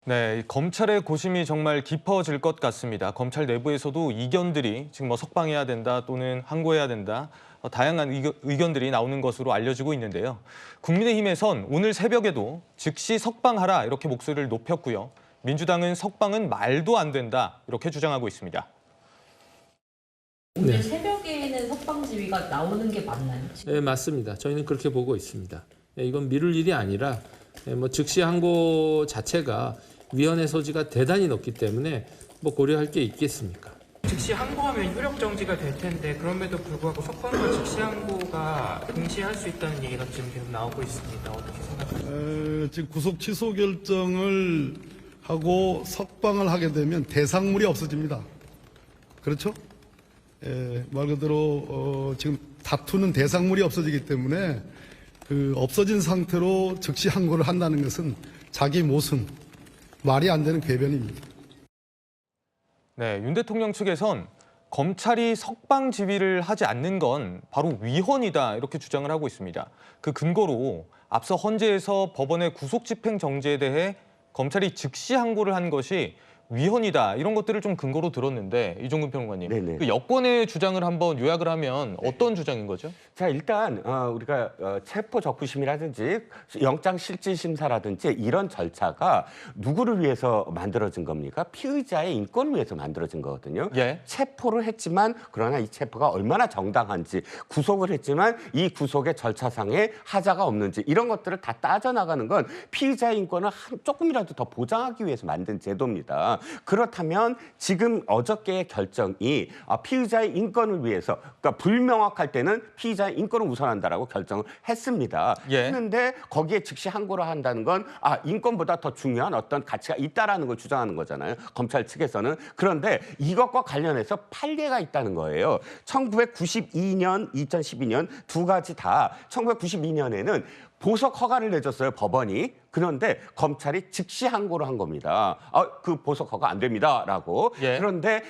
네, 검찰의 고심이 정말 깊어질 것 같습니다. 검찰 내부에서도 이견들이 지금 석방해야 된다 또는 항고해야 된다 다양한 의견들이 나오는 것으로 알려지고 있는데요. 국민의힘에선 오늘 새벽에도 즉시 석방하라 이렇게 목소리를 높였고요. 민주당은 석방은 말도 안 된다 이렇게 주장하고 있습니다. 오늘 새벽에는 석방 지휘가 나오는 게 맞나요? 네, 맞습니다. 저희는 그렇게 보고 있습니다. 이건 미룰 일이 아니라 즉시 항고 자체가 위헌의 소지가 대단히 높기 때문에 고려할 게 있겠습니까? 즉시 항고하면 효력 정지가 될 텐데 그럼에도 불구하고 석방과 즉시 항고가 동시에 할 수 있다는 얘기가 지금 계속 나오고 있습니다. 어떻게 생각하세요? 지금 구속 취소 결정을 하고 석방을 하게 되면 대상물이 없어집니다. 그렇죠? 말 그대로 지금 다투는 대상물이 없어지기 때문에 그 없어진 상태로 즉시 항고를 한다는 것은 자기 모순, 말이 안 되는 궤변입니다. 네, 윤 대통령 측에선 검찰이 석방 지휘를 하지 않는 건 바로 위헌이다 이렇게 주장을 하고 있습니다. 그 근거로 앞서 헌재에서 법원의 구속 집행 정지에 대해 검찰이 즉시 항고를 한 것이 위헌이다 이런 것들을 좀 근거로 들었는데 이종근 평론가님, 그 여권의 주장을 한번 요약을 하면 어떤 주장인 거죠? 자, 일단 우리가 체포 적부심이라든지 영장 실질 심사라든지 이런 절차가 누구를 위해서 만들어진 겁니까? 피의자의 인권을 위해서 만들어진 거거든요. 예. 체포를 했지만 그러나 이 체포가 얼마나 정당한지, 구속을 했지만 이 구속의 절차상에 하자가 없는지 이런 것들을 다 따져나가는 건 피의자의 인권을 조금이라도 더 보장하기 위해서 만든 제도입니다. 그렇다면 지금 어저께의 결정이 피의자의 인권을 위해서, 그러니까 불명확할 때는 피의자의 인권을 우선한다라고 결정을 했습니다. 예. 했는데 거기에 즉시 항고를 한다는 건 인권보다 더 중요한 어떤 가치가 있다라는 걸 주장하는 거잖아요. 검찰 측에서는. 그런데 이것과 관련해서 판례가 있다는 거예요. 1992년, 2012년 두 가지 다 1992년에는 보석 허가를 내줬어요, 법원이. 그런데 검찰이 즉시 항고를 한 겁니다. 그 보석 허가 안 됩니다라고. 예. 그런데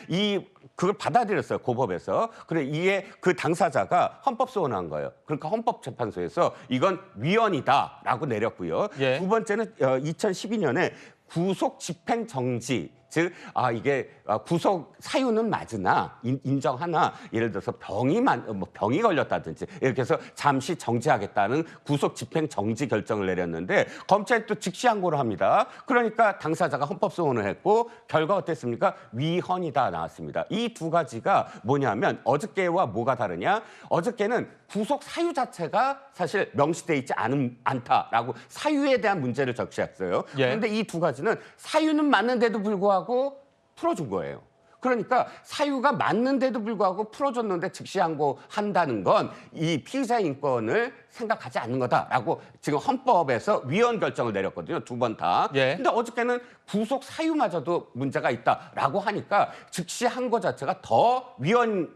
그걸 받아들였어요, 고법에서. 그래, 이게 그 당사자가 헌법소원한 거예요. 그러니까 헌법재판소에서 이건 위헌이다라고 내렸고요. 예. 두 번째는 2012년에 구속 집행 정지. 즉, 이게 구속 사유는 맞으나 인정하나 예를 들어서 병이 걸렸다든지 이렇게 해서 잠시 정지하겠다는 구속 집행 정지 결정을 내렸는데 검찰이 또 즉시 항고를 합니다. 그러니까 당사자가 헌법소원을 했고 결과 어땠습니까? 위헌이다 나왔습니다. 이 두 가지가 뭐냐면 어저께와 뭐가 다르냐? 어저께는 구속 사유 자체가 사실 명시돼 있지 않다라고 사유에 대한 문제를 적시했어요. 예. 그런데 이 두 가지는 사유는 맞는데도 불구하고 풀어준 거예요. 그러니까 사유가 맞는데도 불구하고 풀어줬는데 즉시 항고한다는 건 이 피의자 인권을 생각하지 않는 거다라고 지금 헌법에서 위헌 결정을 내렸거든요. 두 번 다. 예. 근데 어저께는 구속 사유마저도 문제가 있다라고 하니까 즉시 항고 자체가 더 위헌이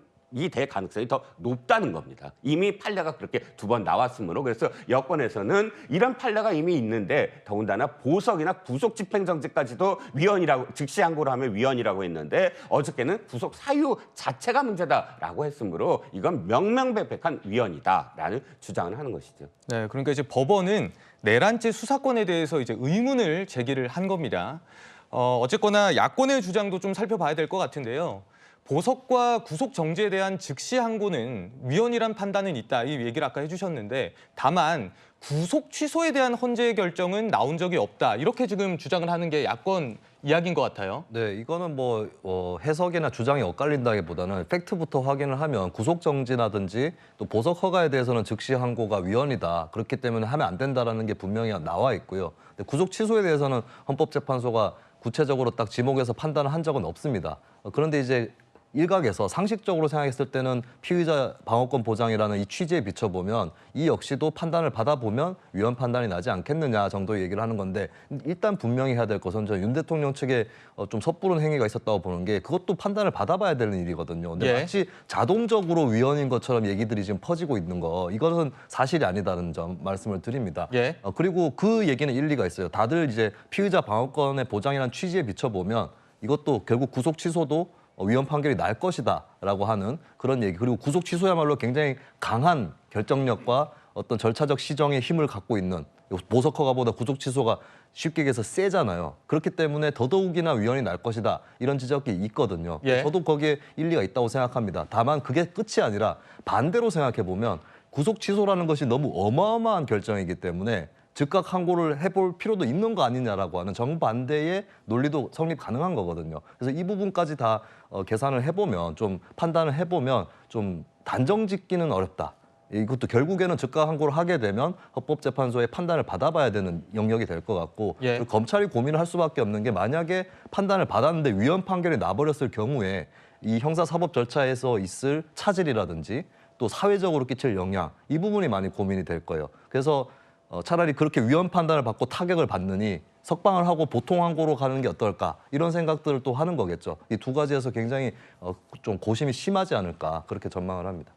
될 가능성이 더 높다는 겁니다. 이미 판례가 그렇게 두 번 나왔으므로. 그래서 여권에서는 이런 판례가 이미 있는데 더군다나 보석이나 구속 집행정지까지도 위헌이라고, 즉시 항고를 하면 위헌이라고 했는데 어저께는 구속 사유 자체가 문제다라고 했으므로 이건 명명백백한 위헌이다라는 주장을 하는 것이죠. 네, 그러니까 이제 법원은 내란죄 수사권에 대해서 이제 의문을 제기를 한 겁니다. 어쨌거나 야권의 주장도 좀 살펴봐야 될 것 같은데요. 보석과 구속 정지에 대한 즉시 항고는 위헌이란 판단은 있다. 이 얘기를 아까 해주셨는데 다만 구속 취소에 대한 헌재의 결정은 나온 적이 없다. 이렇게 지금 주장을 하는 게 야권 이야기인 것 같아요. 네, 이거는 해석이나 주장이 엇갈린다기보다는 팩트부터 확인을 하면 구속 정지라든지 또 보석 허가에 대해서는 즉시 항고가 위헌이다. 그렇기 때문에 하면 안 된다라는 게 분명히 나와 있고요. 근데 구속 취소에 대해서는 헌법재판소가 구체적으로 딱 지목해서 판단을 한 적은 없습니다. 그런데 이제 일각에서 상식적으로 생각했을 때는 피의자 방어권 보장이라는 이 취지에 비춰보면 이 역시도 판단을 받아보면 위헌 판단이 나지 않겠느냐 정도의 얘기를 하는 건데 일단 분명히 해야 될 것은 저 윤 대통령 측에 좀 섣부른 행위가 있었다고 보는 게 그것도 판단을 받아봐야 되는 일이거든요. 근데 예. 마치 자동적으로 위헌인 것처럼 얘기들이 지금 퍼지고 있는 거 이것은 사실이 아니다는 점 말씀을 드립니다. 예. 그리고 그 얘기는 일리가 있어요. 다들 이제 피의자 방어권의 보장이라는 취지에 비춰보면 이것도 결국 구속 취소도 위헌 판결이 날 것이다라고 하는 그런 얘기. 그리고 구속 취소야말로 굉장히 강한 결정력과 어떤 절차적 시정의 힘을 갖고 있는 보석 허가보다 구속 취소가 쉽게 얘기해서 세잖아요. 그렇기 때문에 더더욱이나 위헌이 날 것이다. 이런 지적이 있거든요. 예. 저도 거기에 일리가 있다고 생각합니다. 다만 그게 끝이 아니라 반대로 생각해 보면 구속 취소라는 것이 너무 어마어마한 결정이기 때문에 즉각 항고를 해볼 필요도 있는 거 아니냐라고 하는 정반대의 논리도 성립 가능한 거거든요. 그래서 이 부분까지 다 계산을 해보면 좀 판단을 해보면 좀 단정 짓기는 어렵다. 이것도 결국에는 즉각 항고를 하게 되면 헌법재판소의 판단을 받아봐야 되는 영역이 될 것 같고 예. 그리고 검찰이 고민을 할 수밖에 없는 게 만약에 판단을 받았는데 위헌 판결이 나버렸을 경우에 이 형사사법 절차에서 있을 차질이라든지 또 사회적으로 끼칠 영향 이 부분이 많이 고민이 될 거예요. 그래서 차라리 그렇게 위헌 판단을 받고 타격을 받느니 석방을 하고 보통 항고로 가는 게 어떨까 이런 생각들을 또 하는 거겠죠. 이 두 가지에서 굉장히 좀 고심이 심하지 않을까 그렇게 전망을 합니다.